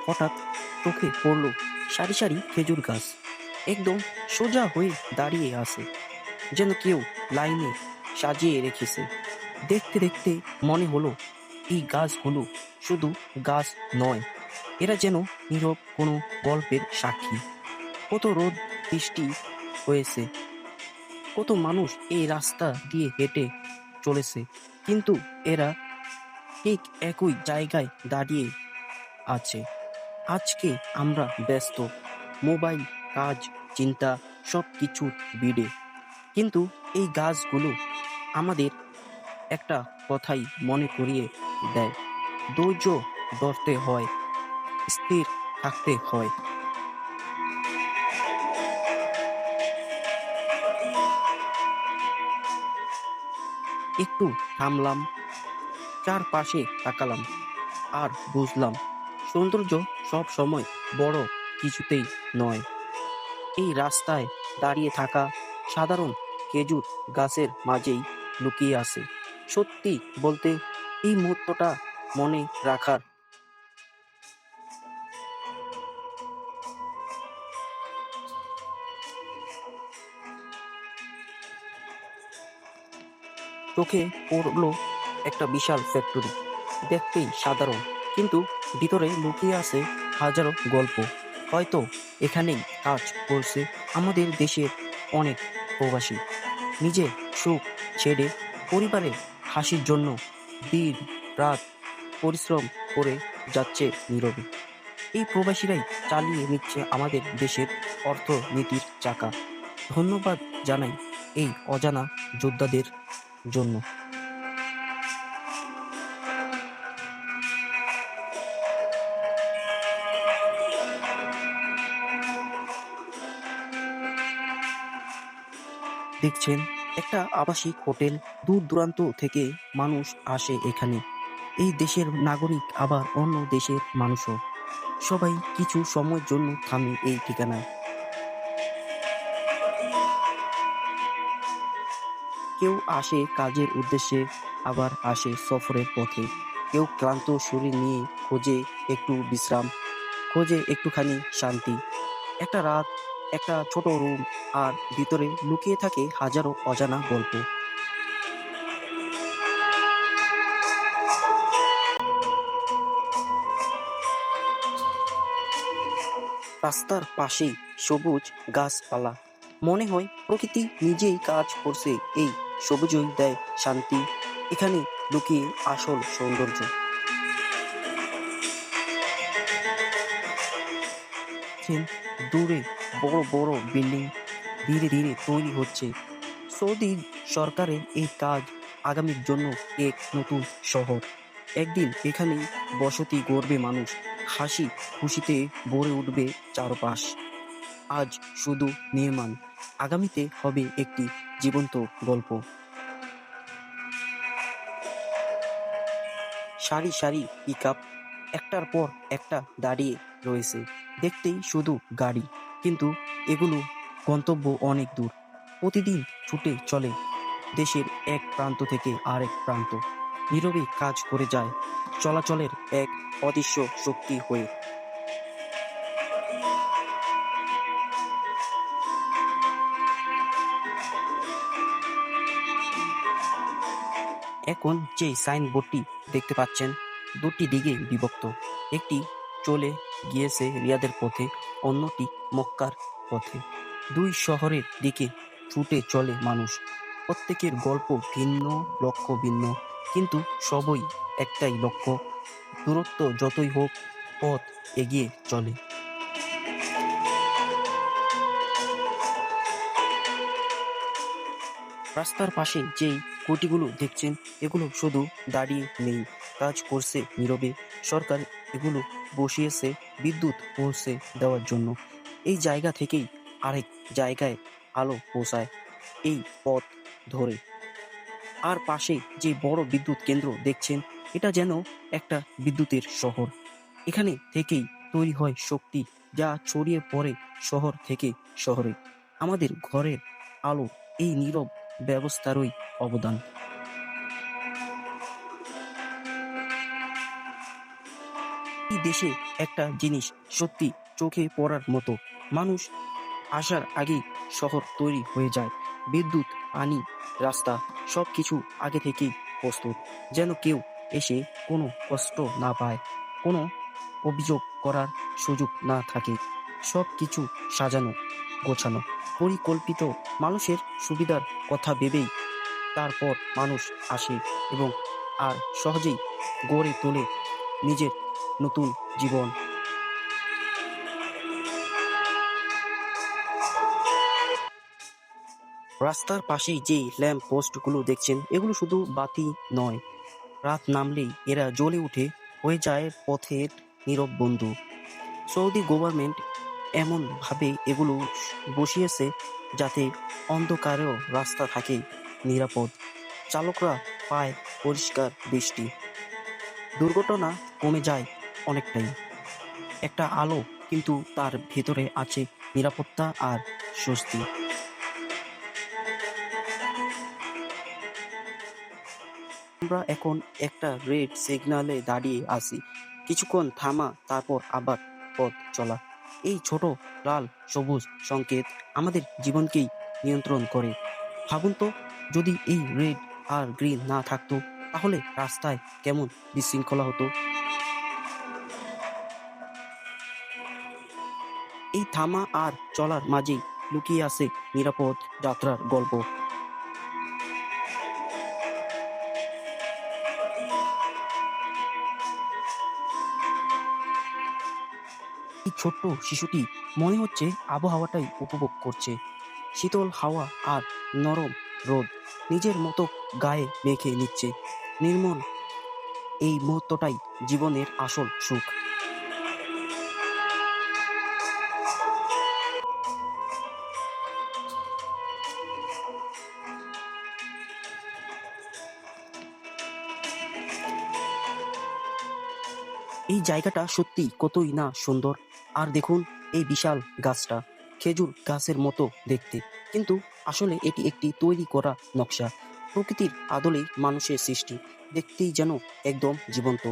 হঠাৎ চোখে পড়ল সারি সারি খেজুর গাছ একদম সোজা হয়ে দাঁড়িয়ে আছে, যেন কেউ লাইনে সাজিয়ে রেখেছে। দেখতে দেখতে মনে হলো এই গাছগুলো শুধু গাছ নয়, এরা যেন নীরব কোনো গল্পের সাক্ষী। কত রোদ বৃষ্টি হয়েছে, কত মানুষ এই রাস্তা দিয়ে হেঁটে চলেছে, কিন্তু এরা ঠিক একই জায়গায় দাঁড়িয়ে আছে। আজকে আমরা ব্যস্ত, মোবাইল, কাজ, চিন্তা সব কিছুর ভিড়ে, কিন্তু এই গাছগুলো আমাদের একটা কথাই মনে করিয়ে দেয়: ধৈর্য ধরতে হয়, স্থির থাকতে হয়। একটু থামলাম, চারপাশে তাকালাম, আর বুঝলাম সৌন্দর্য সব সময় বড় কিছুতেই নয়। এই রাস্তায় দাঁড়িয়ে থাকা সাধারণ খেজুর গাছের মাঝেই লুকিয়ে আছে সত্যি বলতে এই মুহূর্তটা মনে রাখার। চোখে পড়লো একটা বিশাল ফ্যাক্টরি, দেখতেই সাধারণ, কিন্তু ভিতরে লুকিয়ে আছে হাজারো গল্প। হয়তো এখানেই কাজ করছে আমাদের দেশের অনেক প্রবাসী, নিজের সুখ ছেড়ে পরিবারের হাসির জন্য দিন রাত পরিশ্রম করে যাচ্ছে নীরবে। এই প্রবাসীরাই চালিয়ে নিচ্ছে আমাদের দেশের অর্থনীতির চাকা। ধন্যবাদ জানাই এই অজানা যোদ্ধাদের জন্য। দেখছেন, একটা আবাসিক হোটেল, দূর দূরান্ত থেকে মানুষ আসে এখানে। এই দেশের নাগরিক, আবার অন্য দেশের মানুষও, সবাই কিছু সময়ের জন্য থামে এই ঠিকানায়। কেউ আসে কাজের উদ্দেশ্যে, আবার আসে সফরের পথে। কেউ ক্লান্ত শরীর নিয়ে খোঁজে একটু বিশ্রাম, খোঁজে একটুখানি শান্তি। একটা রাত, একটা ছোট রুম, আর ভিতরে লুকিয়ে থাকে হাজারো অজানা গল্প। রাস্তার পাশেই সবুজ গাছপালা, মনে হয় প্রকৃতি নিজেই কাজ করছে। এই সবুজই দেয় শান্তি, এখানে লুকিয়ে আসল সৌন্দর্য। দেখছেন, দূরে বড় বড় বিল্ডিং ধীরে ধীরে তৈরি হচ্ছে। সৌদি সরকারের এই কাজ আগামীর জন্য এক নতুন শহর। একদিন এখানে বসতি গড়বে মানুষ, হাসি খুশিতে ভরে উঠবে চারপাশ। আজ শুধু নির্মাণ, আগামীতে হবে একটি জীবন্ত গল্প। সারি সারি পিকআপ একটার পর একটা দাঁড়িয়ে রয়েছে, দেখতেই শুধু গাড়ি, কিন্তু এগুলো গন্তব্য অনেক দূর। প্রতিদিন ছুটে চলে দেশের এক প্রান্ত থেকে আরেক প্রান্ত, নীরবে কাজ করে যায় চলাচলের এক অদৃশ্য শক্তি হয়ে। এখন যে সাইনবোর্ডটি দেখতে পাচ্ছেন, দুটি দিকে বিভক্ত। একটি চলে গিয়েছে রিয়াদের পথে, অন্যটি মক্কার পথে। দুই শহরের দিকে ছুটে চলে মানুষ, প্রত্যেকের গল্প ভিন্ন, লক্ষ্য ভিন্ন, কিন্তু সবই একটাই লক্ষ্য। দূরত্ব যতই হোক, পথ এগিয়ে চলে। রাস্তার পাশে যেই কুটিগুলো দেখছেন, এগুলো শুধু দাঁড়িয়ে নেই, কাজ করছে নীরবে। সরকার এগুলো বসিয়েছে বিদ্যুৎ পৌঁছে দেওয়ার জন্য। এই জায়গা থেকেই আরেক জায়গায় আলো পৌঁছায় এই পথ ধরে। আর পাশে যে বড় বিদ্যুৎ কেন্দ্র দেখছেন, এটা যেন একটা বিদ্যুতের শহর। এখানে থেকেই তৈরি হয় শক্তি, যা ছড়িয়ে পড়ে শহর থেকে শহরে। আমাদের ঘরের আলো এই নীরব ব্যবস্থারই অবদান। এই দেশে একটা জিনিস সত্যি চোখে পড়ার মতো, মানুষ আসার আগেই শহর তৈরি হয়ে যায়। বিদ্যুৎ, পানি, রাস্তা সবকিছু আগে থেকেই প্রস্তুত, যেন কেউ এসে কোনো কষ্ট না পায়, কোনো অভিযোগ করার সুযোগ না থাকে। সবকিছু সাজানো, গোছানো, পরিকল্পিত। মানুষের সুবিধার কথা ভেবেই তারপর মানুষ আসে এবং আর সহজেই গড়ে তোলে নিজের নতুন জীবন। রাস্তার পাশেই যে ল্যাম্প পোস্টগুলো দেখছেন, এগুলো শুধু বাতি নয়, রাত নামলেই এরা জ্বলে উঠে, হয়ে যায় পথের নীরব বন্ধু। সৌদি গভর্নমেন্ট এমনভাবে এগুলো বসিয়েছে যাতে অন্ধকারেও রাস্তা থাকে নিরাপদ, চালকরা পায় পরিষ্কার দৃষ্টি, দুর্ঘটনা কমে যায় অনেকটাই। একটা আলো, কিন্তু তার ভেতরে আছে নিরাপত্তা আর স্বস্তি। আমরা এখন একটা রেড সিগন্যালে দাঁড়িয়ে আছি। কিছুক্ষণ থামা, তারপর আবার পথ চলা। এই ছোট লাল সবুজ সংকেত আমাদের জীবনকেই নিয়ন্ত্রণ করে। ভাবুন তো, যদি এই রেড আর গ্রিন না থাকতো, তাহলে রাস্তায় কেমন বিশৃঙ্খলা হতো। এই থামা আর চলার মাঝেই লুকিয়ে আছে নিরাপদ যাত্রার গল্প। এই ছোট্ট শিশুটি মনে হচ্ছে আবহাওয়াটাই উপভোগ করছে। শীতল হাওয়া আর নরম রোদ নিজের মতো গায়ে মেখে নিচ্ছে। নির্মল এই মুহূর্তটাই জীবনের আসল সুখ। এই জায়গাটা সত্যি কতই না সুন্দর। আর দেখুন এই বিশাল গাছটা, খেজুর গাছের মতো দেখতে, কিন্তু আসলে এটি একটি তৈরি করা নকশা। প্রকৃতির আদলেই মানুষের সৃষ্টি, দেখতেই যেন একদম জীবন্ত।